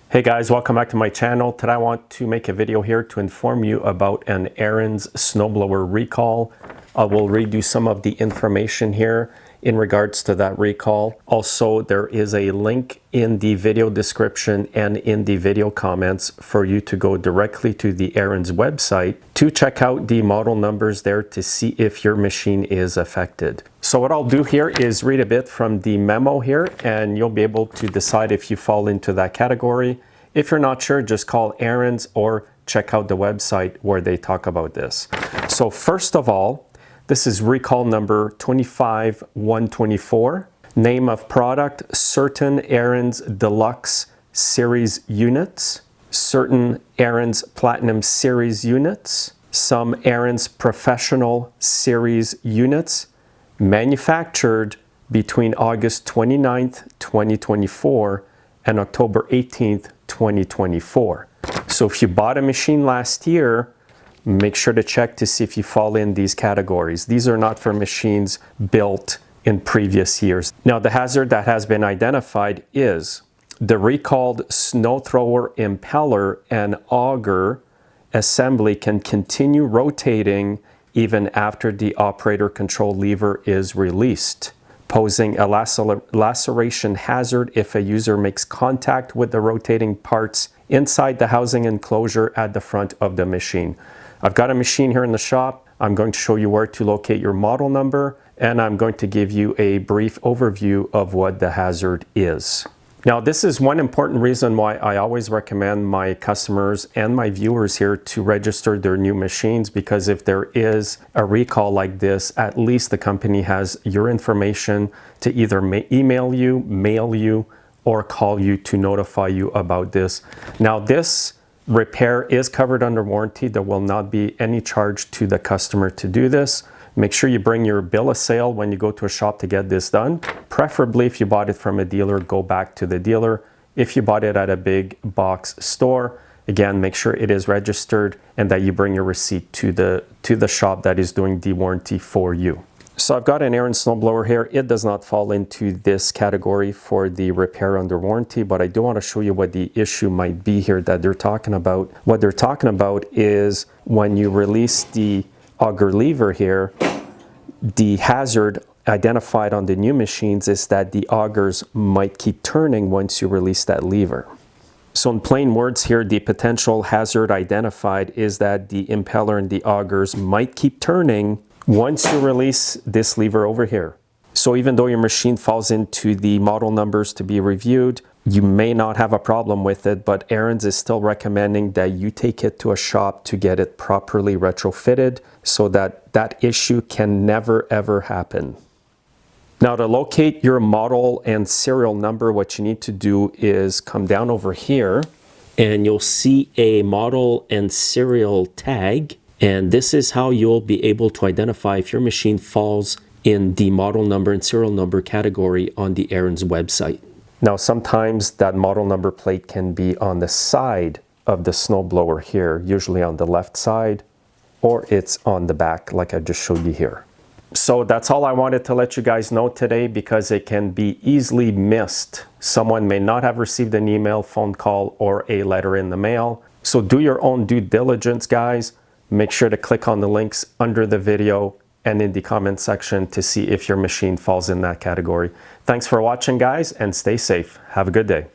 Hey guys, welcome back to my channel. Today I want to make a video here to inform you about an Ariens snowblower recall. I will read you some of the information here in regards to that recall. Also, there is a link in the video description and in the video comments for you to go directly to the Ariens website to check out the model numbers there to see if your machine is affected. So what I'll do here is read a bit from the memo here and you'll be able to decide if you fall into that category. If you're not sure, just call Ariens or check out the website where they talk about this. So first of all, this is recall number 25124. Name of product, certain Ariens Deluxe Series units, certain Ariens Platinum Series units, some Ariens Professional Series units, manufactured between August 29th, 2024 and October 18th, 2024. So if you bought a machine last year, make sure to check to see if you fall in these categories. These are not for machines built in previous years. Now, the hazard that has been identified is the recalled sno-thrower impeller and auger assembly can continue rotating even after the operator control lever is released, posing a laceration hazard if a user makes contact with the rotating parts inside the housing enclosure at the front of the machine. I've got a machine here in the shop. I'm going to show you where to locate your model number, and I'm going to give you a brief overview of what the hazard is. Now, this is one important reason why I always recommend my customers and my viewers here to register their new machines, because if there is a recall like this, at least the company has your information to either email you, mail you, or call you to notify you about this. Now, this repair is covered under warranty. There will not be any charge to the customer to do this. Make sure you bring your bill of sale when you go to a shop to get this done. Preferably, if you bought it from a dealer, go back to the dealer. If you bought it at a big box store, again, make sure it is registered and that you bring your receipt to the shop that is doing the warranty for you. So I've got an Ariens snowblower here. It does not fall into this category for the repair under warranty, but I do want to show you what the issue might be here that they're talking about. What they're talking about is when you release the auger lever here, the hazard identified on the new machines is that the augers might keep turning once you release that lever. So in plain words here, the potential hazard identified is that the impeller and the augers might keep turning once you release this lever over here. So even though your machine falls into the model numbers to be reviewed, you may not have a problem with it, but Ariens is still recommending that you take it to a shop to get it properly retrofitted so that that issue can never ever happen. Now, to locate your model and serial number, what you need to do is come down over here and you'll see a model and serial tag. And this is how you'll be able to identify if your machine falls in the model number and serial number category on the Ariens website. Now, sometimes that model number plate can be on the side of the snowblower here, usually on the left side, or it's on the back like I just showed you here. So that's all I wanted to let you guys know today, because it can be easily missed. Someone may not have received an email, phone call, or a letter in the mail. So do your own due diligence, guys. Make sure to click on the links under the video and in the comment section to see if your machine falls in that category. Thanks for watching, guys, and stay safe. Have a good day.